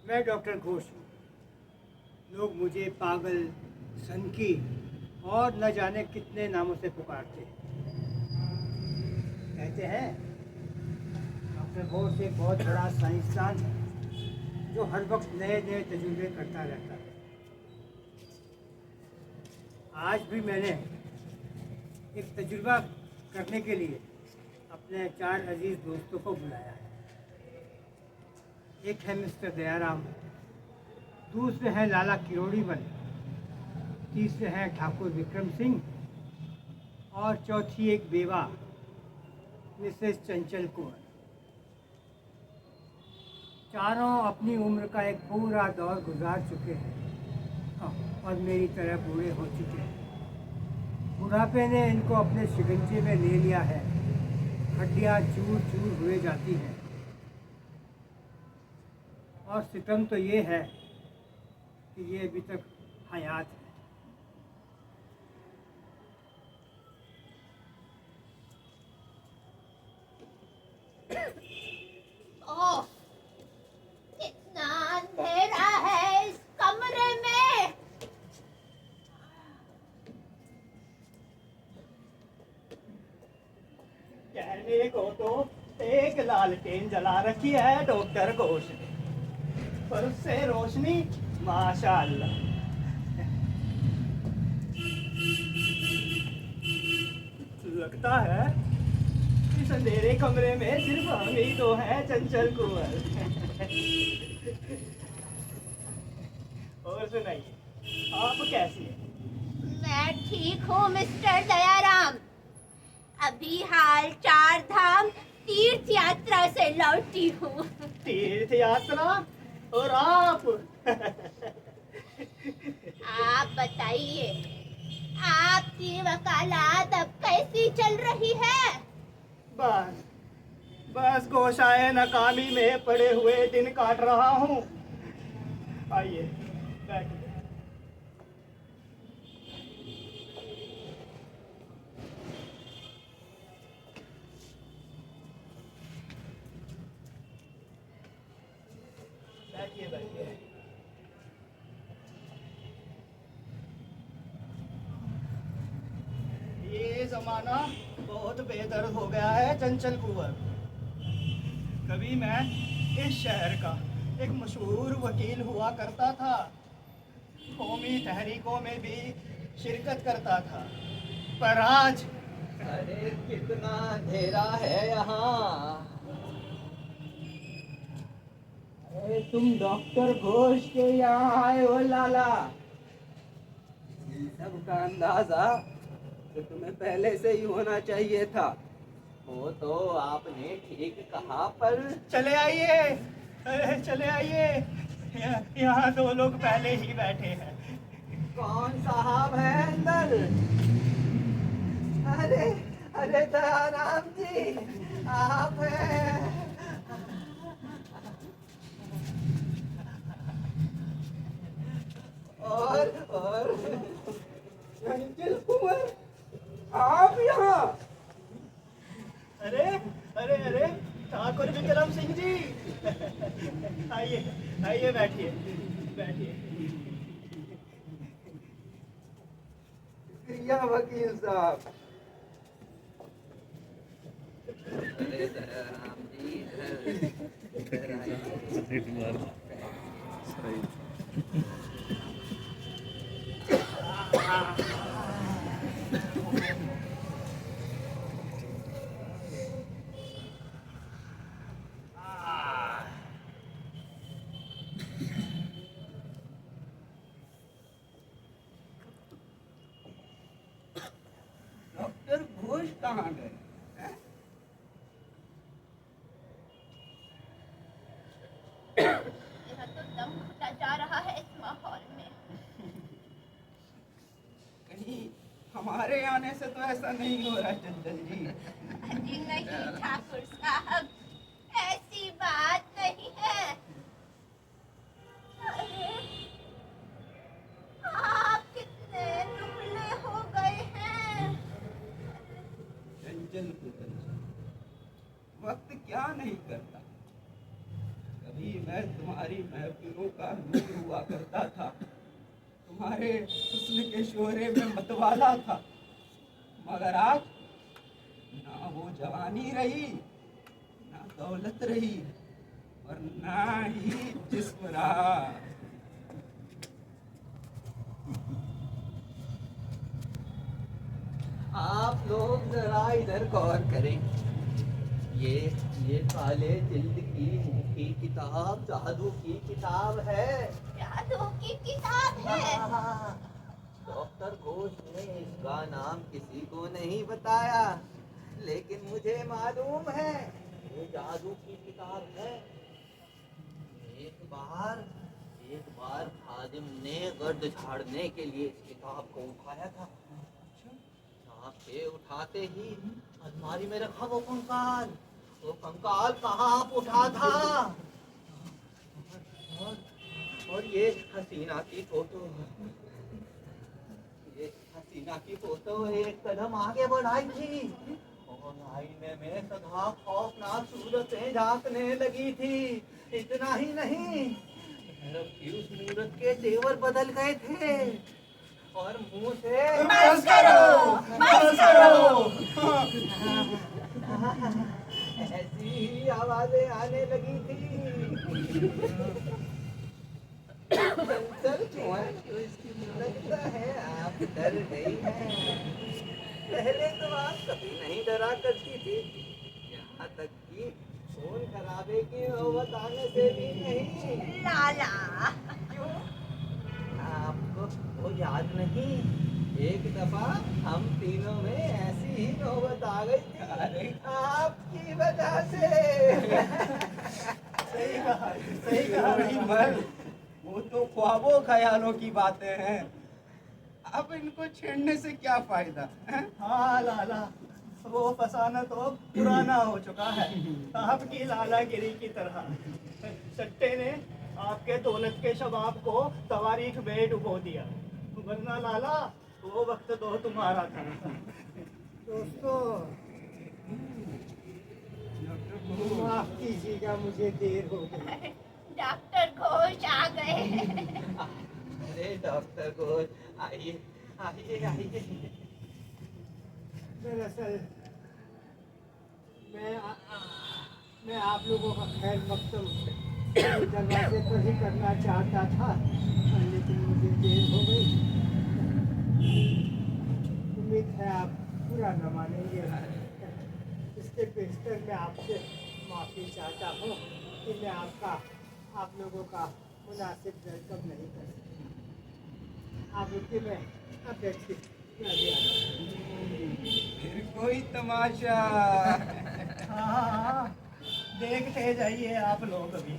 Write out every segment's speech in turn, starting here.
मैं डॉक्टर घोष हूँ। लोग मुझे पागल, सनकी और न जाने कितने नामों से पुकारते हैं। कहते हैं डॉक्टर घोष एक बहुत बड़ा साइंसदान है जो हर वक्त नए नए तजुर्बे करता रहता है। आज भी मैंने एक तजुर्बा करने के लिए अपने 4 अजीज दोस्तों को बुलाया है। एक है मिस्टर दयाराम, दूसरे हैं लाला किरोड़ीमल, तीसरे हैं ठाकुर विक्रम सिंह और चौथी एक बेवा मिसेस चंचल कुंवर। चारों अपनी उम्र का एक पूरा दौर गुजार चुके हैं और मेरी तरह बूढ़े हो चुके हैं। बुढ़ापे ने इनको अपने शिकंजे में ले लिया है। हड्डियां चूर चूर हुए जाती हैं और सितम तो ये है कि ये अभी तक हयात है। ओह, कितना अंधेरा है इस कमरे में। कहने को तो एक लालटेन जला रखी है डॉक्टर घोष ने, पर उससे रोशनी माशाअल्लाह। लगता है इस अंधेरे कमरे में सिर्फ हम ही तो हैं चंचल कुंवर। और सुनाइए, आप कैसी हैं? मैं ठीक हूँ मिस्टर दयाराम। अभी हाल 4 धाम तीर्थ यात्रा से लौटी हूँ। तीर्थ यात्रा? और आप? आप बताइए, आपकी वकालत अब कैसी चल रही है? बस बस गोशाए नाकामी में पड़े हुए दिन काट रहा हूँ। आइए बैठिए। बैठिए बैठिए। ये जमाना बहुत बेदर्द हो गया है चंचल कुंवर। कभी मैं इस शहर का एक मशहूर वकील हुआ करता था, कौमी तहरीकों में भी शिरकत करता था, पर आज अरे कितना अंधेरा है यहाँ। अरे तुम डॉक्टर घोष के यहाँ आए हो लाला। इन सब का अंदाजा तो तुम्हें पहले से ही होना चाहिए था। वो तो आपने ठीक कहा, पर चले आइए, अरे चले आइए। यहाँ 2 लोग पहले ही बैठे हैं। कौन साहब है अंदर? अरे अरे दयाराम जी, आप हैं। और चंचल कुंवर, आप यहाँ? अरे अरे अरे ठाकुर विक्रम सिंह जी, आइए आइए बैठिए बैठिए। शुक्रिया वकील साहब। अरे दयाराम जी, इधर आइए। डॉक्टर घोष कहाँ गए? मेरा तो दम घुटा जा रहा है इस माहौल में। कहीं हमारे आने से तो ऐसा नहीं हो रहा चंचल जी। अजी नहीं ठाकुर साहब, ऐसी बात नहीं है। अरे, आप कितने दुबले हो गए हैं। चंचल कुंवर, वक्त क्या नहीं करता। कभी मैं तुम्हारी महफिलों का नूर हुआ करता था, तुम्हारे हुस्न के शोरे में मतवाला था, मगर आज ना वो जवानी रही, ना दौलत रही, और ना ही जिस्म रहा। आप लोग जरा इधर गौर करें। ये काले जिल्द की मुखी किताब जादू की किताब है। जादू की किताब है। डॉक्टर घोष ने इसका नाम किसी को नहीं बताया, लेकिन मुझे मालूम है ये जादू की किताब है। एक बार खादिम ने गर्द झाड़ने के लिए इस किताब को उठाया था। के उठाते ही अलमारी में रखा वो कंकाल कहाँ आप उठा था। और ये हसीना की फोटो एक कदम आगे बढ़ाई थी और आईने में सदा खौफनाक सूरतें झांकने लगी थी। इतना ही नहीं, उस मूरत के तेवर बदल गए थे और मुंह से बस करो। ऐसी ही आवाजें आने लगी थी। लगता है आप डर गई हैं। पहले तो आप कभी नहीं डरा करती थी, यहाँ तक कि खून खराबे की नौबत आने से भी नहीं। लाला, क्यों? आपको वो याद नहीं, एक दफा हम तीनों में ऐसी ही नौबत आ गई थी। अरे आपकी वजह से। सही कहा। वो तो ख्वाबों ख्यालों की बातें हैं, अब इनको छेड़ने से क्या फायदा है? हाँ लाला, वो फसाना तो पुराना हो चुका है, आपकी लालागिरी की तरह। सट्टे ने आपके दौलत के शबाब को तवारीख में डुबो दिया, वरना लाला वो वक्त तो तुम्हारा था। दोस्तों, माफ कीजिएगा, मुझे देर हो गई। डॉक्टर घोष आ गए। अरे डॉक्टर घोष, आइए आइए आइए। दरअसल मैं आप लोगों का खैर मकसद दरवाजे पर ही करना चाहता था, लेकिन मुझे देर हो गई। उम्मीद है आप पूरा न मानेंगे। इसके पेशतर मैं आपसे माफ़ी चाहता हूँ कि मैं आप लोगों का मुनासिब वेलकम नहीं कर सकता। आप रुकिए, मैं अब बैठिए, मैं अभी आता हूँ। फिर कोई तमाशा। हाँ, देखते जाइए आप लोग अभी।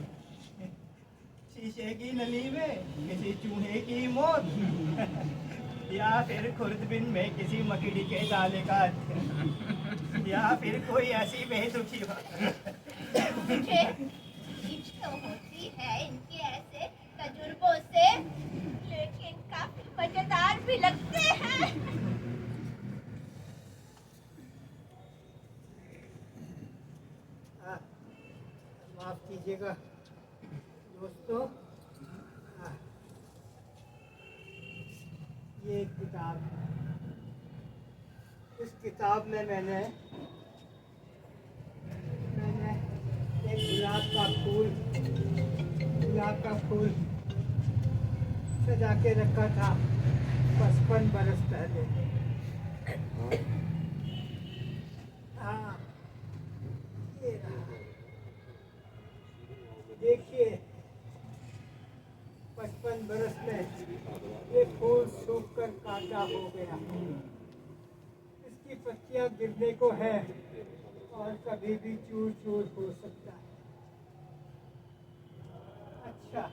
शीशे की नली में किसी चूहे की मौत, या फिर खुर्दबिन में किसी मकड़ी के जाले का, या फिर कोई ऐसी बेतुकी बात। मुझे खींच तो होती है इनके ऐसे तजुर्बों से, लेकिन काफी मजेदार भी लगते हैं। माफ कीजिएगा दोस्तों, ये किताब, इस किताब में मैंने एक गुलाब का फूल सजा के रखा था 55 बरस पहले। हाँ, ये रहा। देखिए, 55 बरस में ये फूल सूख कर कांटा हो गया। इसकी पत्तियां गिरने को है और कभी भी चूर चूर हो सकता है। अच्छा,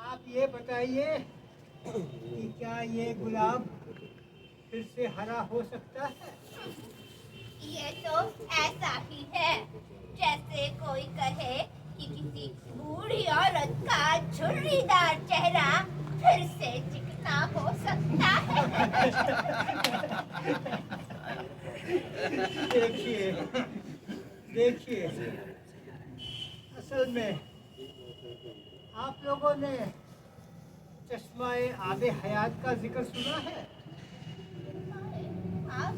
आप ये बताइए कि क्या ये गुलाब फिर से हरा हो सकता है? ये तो ऐसा ही है जैसे कोई कहे कि किसी बूढ़ी औरत का झुर्रीदार चेहरा फिर से चिकना हो सकता है। देखिए, देखिए, असल में आप लोगों ने चश्मा-ए आबे हयात का जिक्र सुना है? आप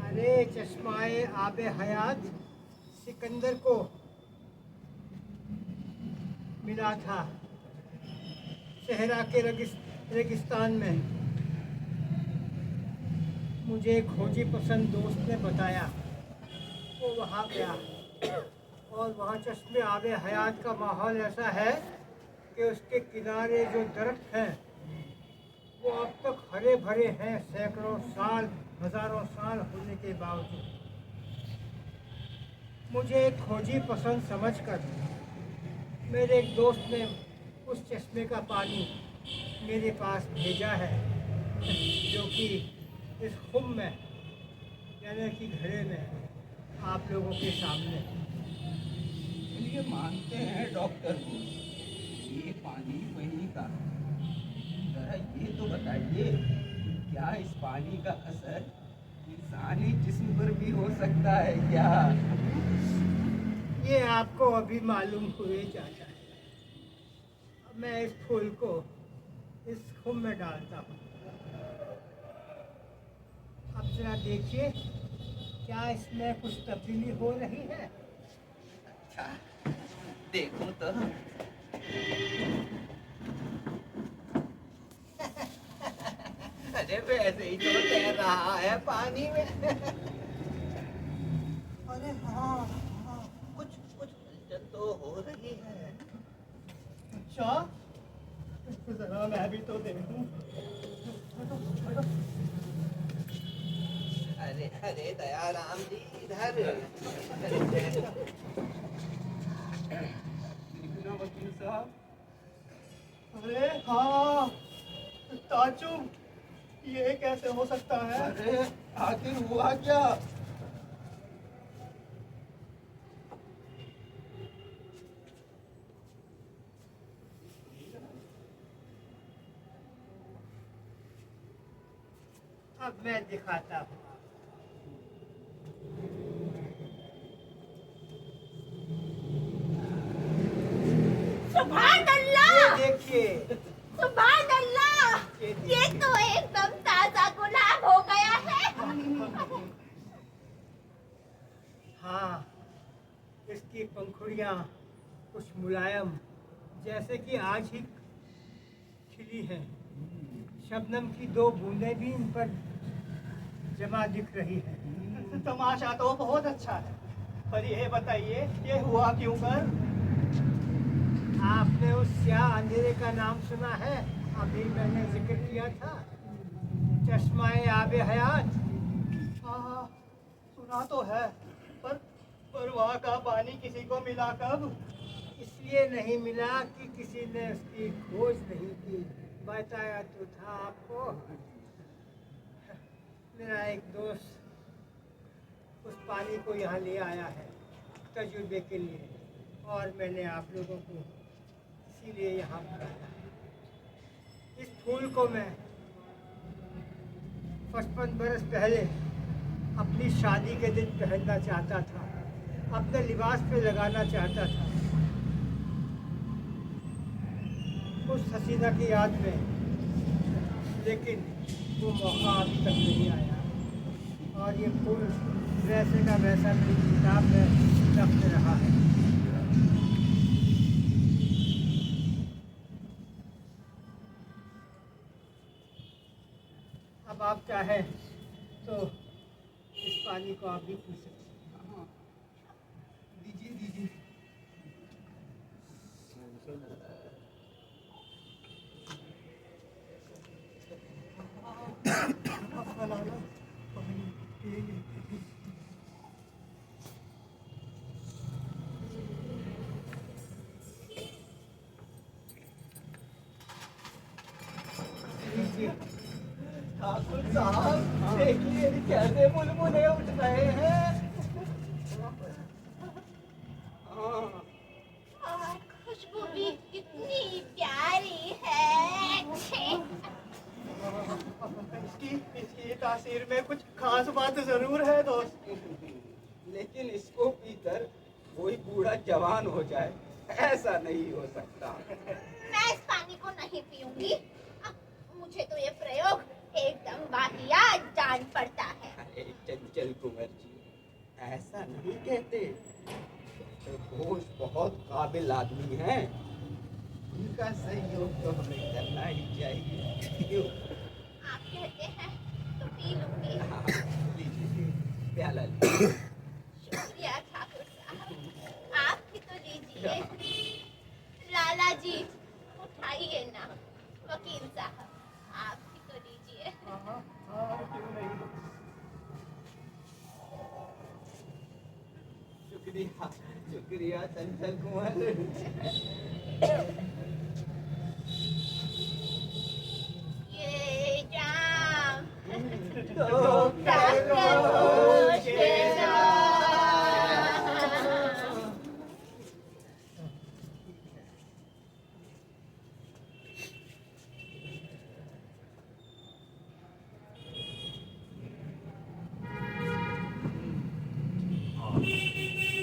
अरे चश्मा-ए आबे हयात सिकंदर को मिला था सहरा के रेगिस्तान में। मुझे एक खोजी पसंद दोस्त ने बताया। वो वहाँ गया और वहाँ चश्मे आबे हयात का माहौल ऐसा है कि उसके किनारे जो दरख्त हैं वो अब तक हरे भरे हैं, सैकड़ों साल, हजारों साल होने के बावजूद। मुझे एक खोजी पसंद समझकर मेरे एक दोस्त ने उस चश्मे का पानी मेरे पास भेजा है, जो कि इस खुम में यानी कि घड़े में आप लोगों के सामने। चलिए मानते हैं डॉक्टर को, ये पानी वही का। जरा ये तो बताइए, क्या इस पानी का असर इंसानी जिस्म पर भी हो सकता है क्या? ये आपको अभी मालूम हुए जाता है। अब मैं इस फूल को इस खुम में डालता हूँ। अब जरा देखिए, क्या इसमें कुछ तब्दीली हो रही है? अच्छा, देखो तो। अरे वैसे ही तो तैर रहा है पानी में। अरे हाँ हाँ, कुछ कुछ हलचल तो हो रही है। अच्छा, इसको जरा मैं भी तो देखूं। अरे अरे दयाराम जी, इधर। देखना वकील साहब। अरे हाँ, ताजुब, ये कैसे हो सकता है? अरे आखिर हुआ क्या? अब मैं दिखाता हूँ। सुभान ये अल्लाह, देखिए, सुभान अल्लाह, ये तो एकदम ताजा गुलाब हो गया है। हाँ, इसकी पंखुड़ियाँ कुछ मुलायम जैसे कि आज ही खिली हैं। शबनम की 2 बूंदें भी इन पर जमा दिख रही हैं। तमाशा तो बहुत अच्छा है, पर ये बताइए, ये हुआ क्यों कर? आपने उस स्याह अंधेरे का नाम सुना है? अभी मैंने जिक्र किया था, चश्मा-ए आबे हयात। हाँ, सुना तो है, पर वहाँ का पानी किसी को मिला कब? इसलिए नहीं मिला कि किसी ने उसकी खोज नहीं की। बताया तो था आपको। मेरा एक दोस्त उस पानी को यहाँ ले आया है तजुर्बे के लिए, और मैंने आप लोगों को इसीलिए यहाँ बुलाया है। इस फूल को मैं 55 बरस पहले अपनी शादी के दिन पहनना चाहता था, अपने लिबास पे लगाना चाहता था, उस हसीना की याद में। लेकिन वो मौका अभी तक नहीं आया, और ये फूल वैसे का वैसा मेरी किताब में रख रहा है। अब आप चाहें तो इस पानी को आप भी पी सकते हैं। हाँ, दीजिए दीजिए। लीजिए। ठाकुर साहब, देखिए कैसे मुलमुले उठ रहे हैं। हाँ, और खुशबू भी कितनी प्यारी है। इसकी तासीर में कुछ खास बात जरूर है दोस्त। लेकिन इसको पीकर कोई बूढ़ा जवान हो जाए, ऐसा नहीं हो सकता। मैं इस पानी को नहीं पीऊंगी। मुझे तो ये प्रयोग एकदम वाहियात जान पड़ता है। अरे चंचल कुंवर जी, ऐसा नहीं कहते। तो घोष बहुत काबिल आदमी हैं, उनका सहयोग तो हमें करना ही चाहिए। क्यों? आप कहते हैं तो पी लूंगी। हाँ, लीजिए प्याला लीजिए। शुक्रिया ठाकुर साहब, आप ही तो लीजिए। लाला जी उठाइए ना। वकील साहब आप ही तो लीजिए। क्यों नहीं। शुक्रिया शुक्रिया चंचल कुंवर। ये जाम डॉक्टर घोष के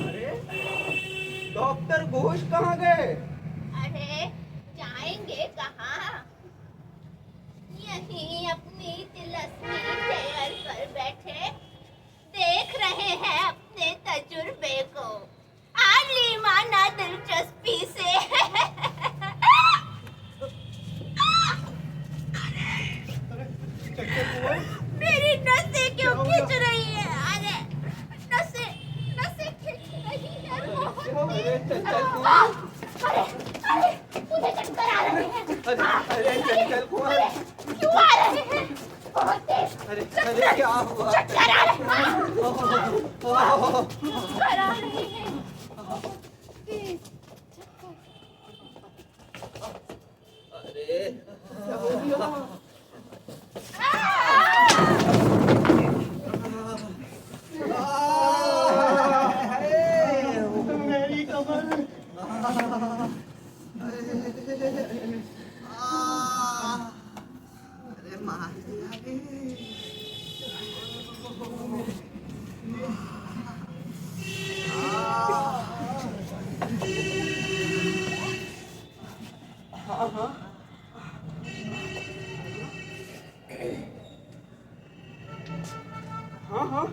अरे डॉक्टर घोष कहाँ गए? अरे जाएंगे कहाँ? यहीं अपनी तिलस्मी चेयर पर बैठे देख रहे हैं अपने तजुर्बे को आलिमाना दिलचस्पी से। चंचल कुंवर, मेरी नसें क्यों खिंच रही है? अरे नसें नसें खिंच रही है बहुत अरे तेज। चंचल कुंवर, अरे अरे मुझे चक्कर आ रहे हैं। अरे चंचल कुंवर, क्यों आ रहे हैं? बहुत तेज अरे क्या हुआ? चक्कर आ रहे हैं। चक्कर आ रहे हैं। तेज चक्कर। अरे क्या हो गया? मेरी कमर। अरे मार दिया रे। हाँ हाँ हाँ हाँ,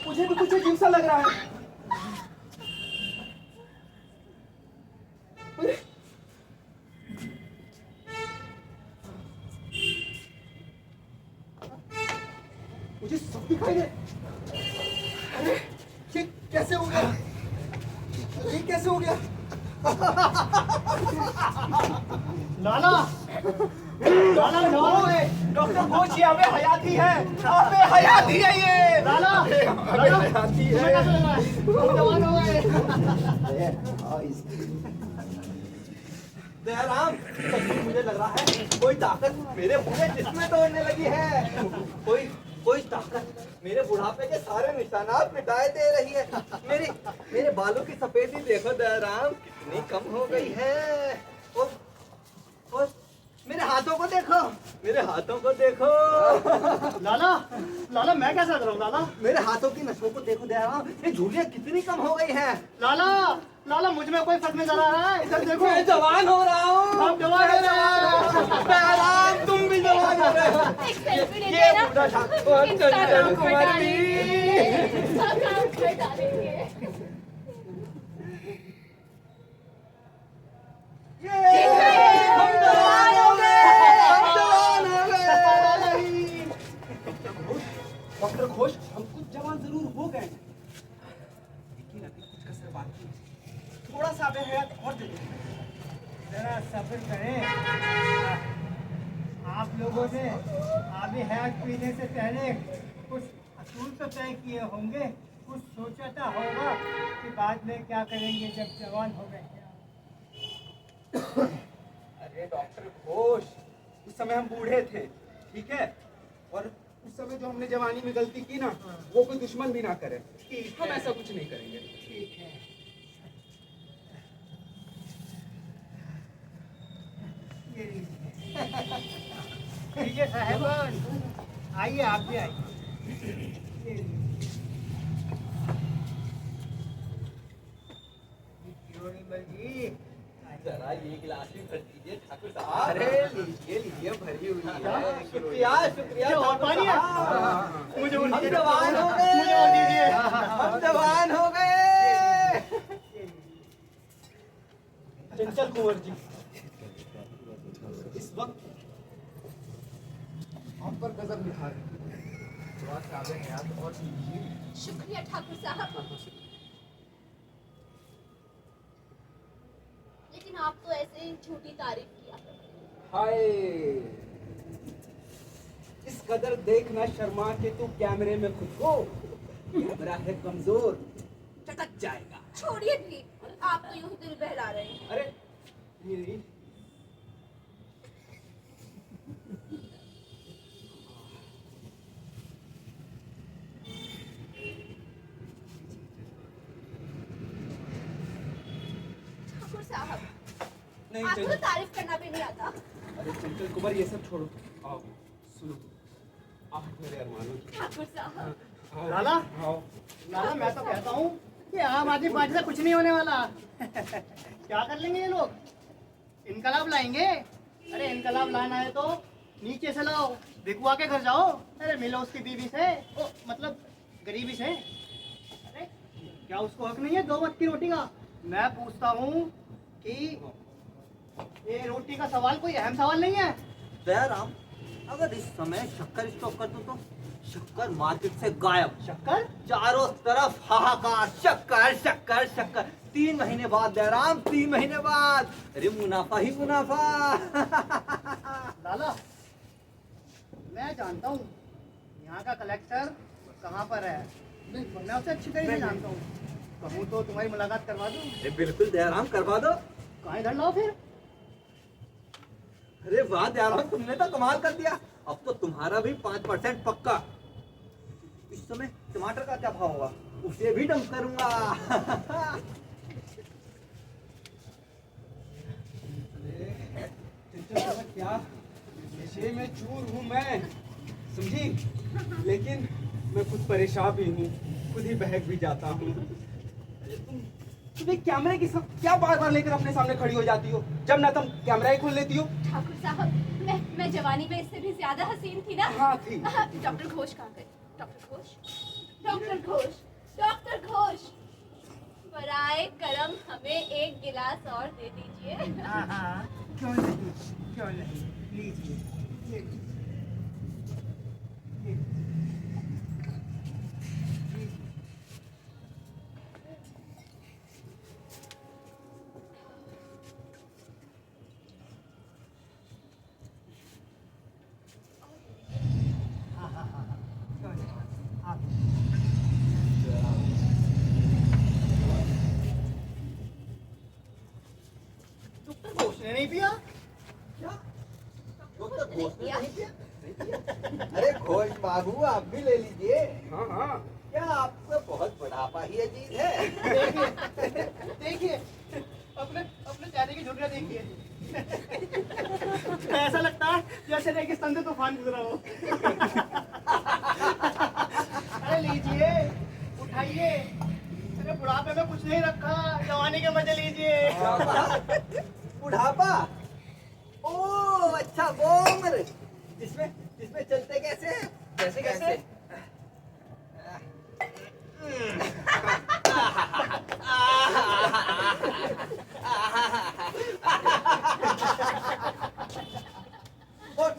मुझे भी कुछ अजीब सा लग रहा है। अरे मुझे सब दिखाई दे। अरे ये कैसे हो गया? ये कैसे हो गया? लाला लाला ओए, डॉक्टर घोष जी हमें हयाती है, हमें हयाती है ये। लाला हमें हयाती है। जवान हो गए। दयाराम, सच्ची मुझे लग रहा है कोई ताकत मेरे पूरे जिस्म में दौड़ने लगी है। कोई ताकत मेरे बुढ़ापे के सारे निशानात मिटाए दे रही है। मेरे बालों की सफेदी देखो दयाराम, कितनी कम हो गई है। और मेरे हाथों को देखो, मेरे हाथों को देखो। लाला लाला मैं कैसा करूँ लाला? मेरे हाथों की नसों को देखो दयाराम, ये झुर्रियाँ कितनी कम हो गई हैं। लाला लाला मुझ में कोई फर्क नजर आ रहा है? इधर देखो। मैं जवान हो रहा हूँ। आप जवान हो रहे हो। दयाराम, तुम भी जवान हो रहे हो। एक सेल्फी ले ये लेना। बूढ़ा ठाकुर इंस्टाग्राम चंचल पर कुंवर डालेंगे। जी। इंस्टाग्राम पर डालेंगे। हम जवान हो गए, हम जवान हो गए। डॉक्टर घोष, हम कुछ जवान जरूर हो गए, लेकिन अभी कुछ कसर बाकी है। थोड़ा सा आबे हयात और दे दो। जरा सब्र करें। आप लोगों ने आबे हयात पीने से पहले कुछ असूल तो तय किए होंगे, कुछ सोचा था होगा कि बाद में क्या करेंगे जब जवान हो गए। अरे डॉक्टर घोष, उस समय हम बूढ़े थे, ठीक है, और उस समय जो हमने जवानी में गलती की ना, वो कोई दुश्मन भी ना करे। हम ऐसा कुछ नहीं करेंगे। ठीक है। ये लीजिए। ठीक है साहब, आइए आप भी आइए। जी जरा ये गिलास भी भर दीजिए ठाकुर साहब। अरे लीजिए लीजिए, भरी हुई है। शुक्रिया शुक्रिया। और ठाकुर पानी है? साहब। मुझे और हम दीजिए। जवान हो गए, मुझे और दीजिए। हम जवान हो गए। चंचल कुंवर जी, इस वक्त आप पर गजब निखार है। थोड़ा सा आगे है आप और लीजिए। शुक्रिया ठाकुर साहब। लेकिन आप तो ऐसे ही झूठी तारीफ किया करते हैं। हाय, इस कदर देखना शर्मा के तू कैमरे में खुद को। कैमरा है कमजोर, चटक जाएगा। छोड़िए भी, आप तो यूं ही दिल बहला रहे हैं। अरे नहीं, ठाकुर साहब, नहीं आपको तो चंचल, तारीफ करना भी नहीं आता। अरे चंचल कुमार ये सब छोड़ो। आओ सुनो, आओ मेरे अरमानों की। ठाकुर साहब, आओ, लाला? आओ। लाला, मैं तो कहता हूँ कि आम आदमी पार्टी से कुछ नहीं होने वाला। क्या कर लेंगे ये लोग? इनकलाब लाएंगे। अरे इनकलाब लाना है तो नीचे से लाओ, बिकुआ के घर जाओ। अरे मिलो उसकी बीवी से, ओ मतलब गरीबी से। अरे क्या उसको हक नहीं है 2 वक्त की रोटी का? मैं पूछता हूँ कि ये रोटी का सवाल कोई अहम सवाल नहीं है? दयाराम, अगर इस समय शक्कर स्टॉक कर दूं तो शक्कर मार्केट से गायब। शक्कर? चारों तरफ हाहाकार, शक्कर शक्कर शक्कर। 3 महीने बाद दयाराम, 3 महीने बाद, अरे मुनाफा ही मुनाफा। लाला, मैं जानता हूँ यहाँ का कलेक्टर कहाँ पर है। मैं उसे अच्छी तरह से जानता हूँ। कहूँ तो तुम्हारी मुलाकात करवा दूँ? अरे बिल्कुल दयाराम, करवा दो। कहाँ इधर लाओ फिर। अरे वाह दयाराम, तुमने तो कमाल कर दिया। अब तो तुम्हारा भी 5% पक्का। इस समय टमाटर का क्या भाव होगा, उसे भी डंप करूंगा। चंचल क्या नशे में चूर हूँ मैं, समझी? लेकिन मैं खुद परेशान भी हूँ, खुद ही बहक भी जाता हूँ। तुम्हें कैमरे की सब क्या बार बार लेकर अपने सामने खड़ी हो जाती हो? जब ना तुम कैमरा ही खोल लेती हो। ठाकुर साहब, मैं जवानी में इससे भी ज्यादा हसीन थी ना। हाँ थी। डॉक्टर घोष कहाँ गए? Doctor Ghosh, doctor Ghosh, doctor Ghosh, बराए करम हमें एक गिलास और दे दीजिए। हाँ हाँ, क्यों नहीं, क्यों नहीं, लीजिए ये लीजिए। हाँ हाँ हाँ हाँ, क्यों नहीं, आप डॉक्टर घोष ने नहीं पिया? डॉक्टर घोष ने नहीं किया? अरे घोष बाबू, आप भी ले लीजिए। हाँ हाँ, क्या आपको बहुत बुढ़ापा ही अजीज है? देखिए देखिए, अपने अपने चेहरे की झुर्रियाँ देखिए। ऐसा लगता है जैसे रेगिस्तान से तूफान गुजरा हो। अरे लीजिए, उठाइए। अरे बुढ़ापे में कुछ नहीं रखा, जवानी के मजे लीजिए। बुढ़ापा? ओ अच्छा, वो उम्र जिसमें जिसमें चलते कैसे हैं? कैसे कैसे? और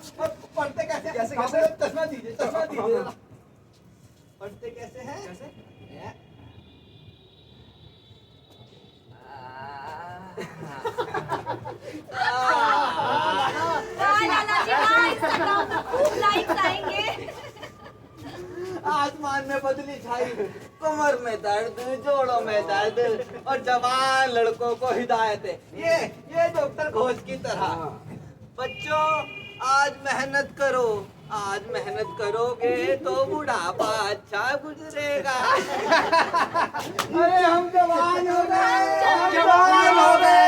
पढ़ते कैसे? कैसे कैसे? चश्मा दीजिए, चश्मा दीजिए। पढ़ते कैसे हैं? कैसे? वाह लाला जी, वाह, इंस्टाग्राम पे खूब लाइक्स आएंगे। आसमान में बदली छाई, कमर में दर्द, जोड़ों में दर्द, और जवान लड़कों को हिदायतें। ये डॉक्टर घोष की तरह। बच्चों, आज मेहनत करो, आज मेहनत करोगे तो बुढ़ापा अच्छा गुजरेगा। अरे हम जवान हो गए, हम जवान हो गए।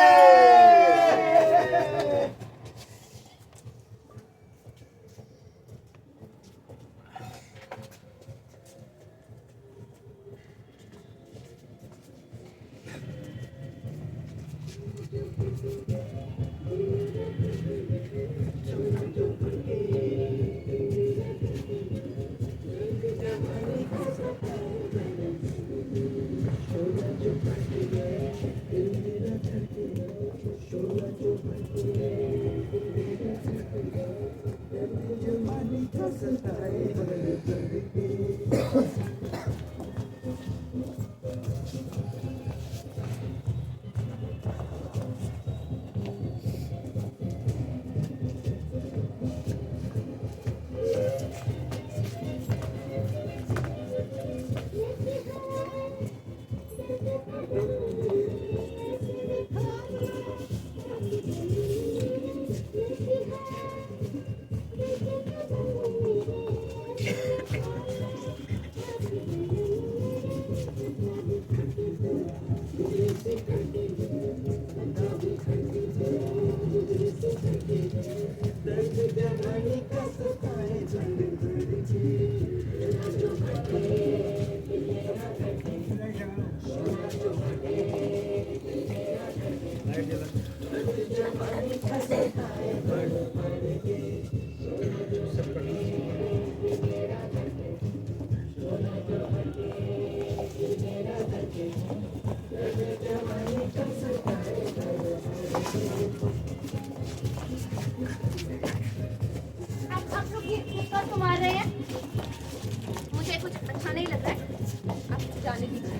आप लोग ये कुत्ता क्यों मार रहे हैं? मुझे कुछ अच्छा नहीं लग रहा है। आप जाने दीजिए।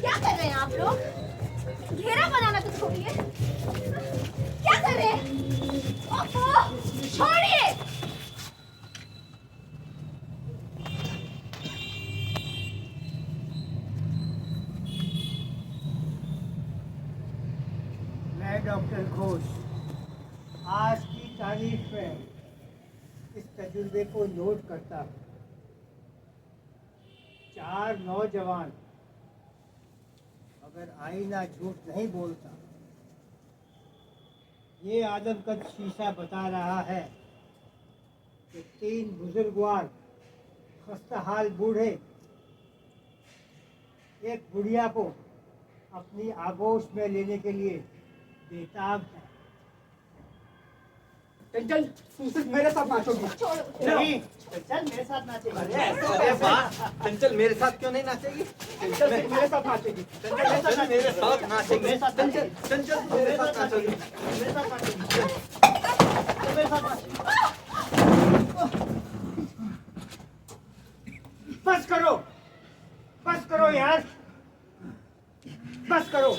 क्या कर रहे हैं आप लोग? घेरा बनाना तो छोड़िए। क्या कर रहे हैं? ओहो, छोड़िए। मैं डॉक्टर घोष आज की तारीख में इस तजुर्बे को नोट करता हूँ। 4 नौजवान अगर आईना झूठ नहीं बोलता, ये आदमकद शीशा बता रहा है कि 3 बुजुर्गवार खस्ताहाल बूढ़े एक बुढ़िया को अपनी आगोश में लेने के लिए बेताब है। चंचल, तू सिर्फ मेरे साथ नाचोगी। नहीं, चल मेरे साथ नाचेगा। अरे वाह, चंचल मेरे साथ क्यों नहीं नाचेगी? चंचल सिर्फ मेरे साथ नाचेगी। चंचल मेरे साथ नाचेगी। मेरे साथ चंचल चंचल मेरे साथ नाचेगी। मेरे साथ नाचेगी। मेरे साथ नाचेगी। बस करो, बस करो यार, बस करो।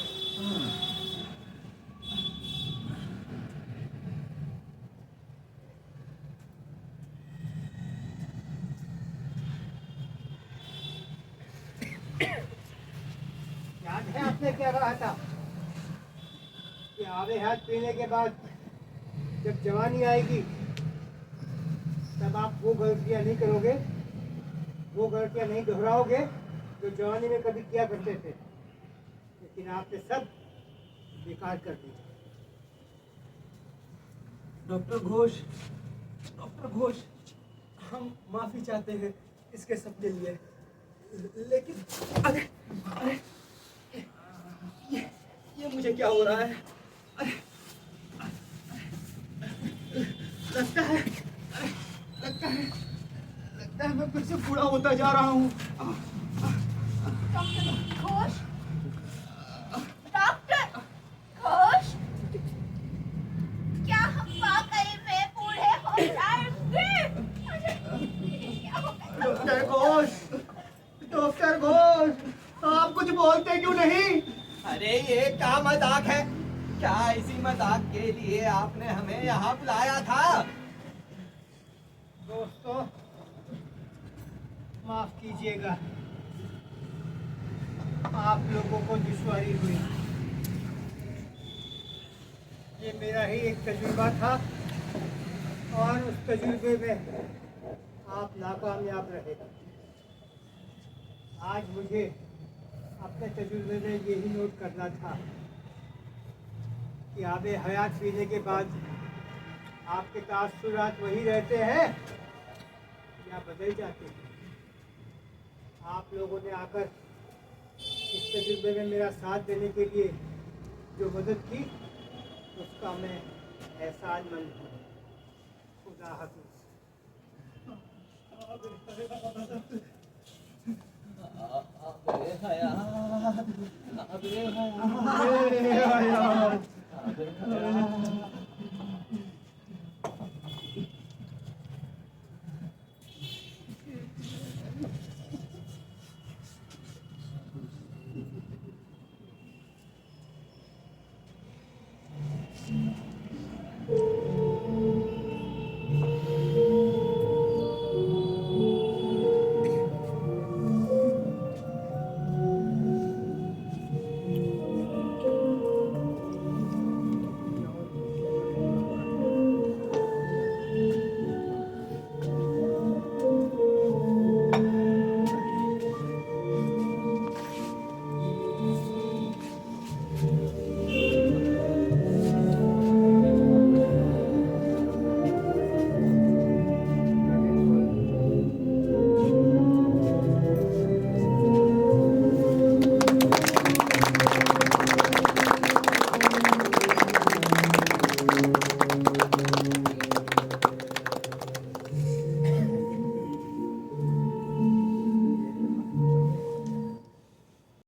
याद है आपने क्या कहा था कि आवे हाथ पीने के बाद जब जवानी आएगी तब आप वो गलतियां नहीं करोगे, वो गलतियां नहीं दोहराओगे जो जवानी में कभी किया करते थे, लेकिन आपने सब बेकार कर दिया। डॉक्टर घोष, हम माफी चाहते हैं इसके सब के लिए, लेकिन अरे अरे ये मुझे क्या हो रहा है? अरे लगता है मैं फिर से बूढ़ा होता जा रहा हूँ। डॉक्टर घोष, डॉक्टर घोष, क्या हम वाकई में बूढ़े हो जाएंगे? क्या होगा? डॉक्टर घोष, आप कुछ बोलते क्यों नहीं? अरे ये क्या मजाक है? क्या इसी मजाक के लिए आपने हमें यहाँ बुलाया था? दोस्तों माफ कीजिएगा, आप लोगों को दुश्वारी हुई। ये मेरा ही एक तजुर्बा था और उस तजुर्बे में आप नाकामयाब रहे। आज मुझे अपने तजुर्बे में यही नोट करना था कि आबे हयात पीने के बाद आपके तासुरात वही रहते हैं या बदल जाते हैं। आप लोगों ने आकर इस तजुर्बे में मेरा साथ देने के लिए जो मदद की उसका मैं एहसानमंद हूँ। खुदा हाफिज। अबे हयात, अबे हयात, अबे हयात। अबे हयात।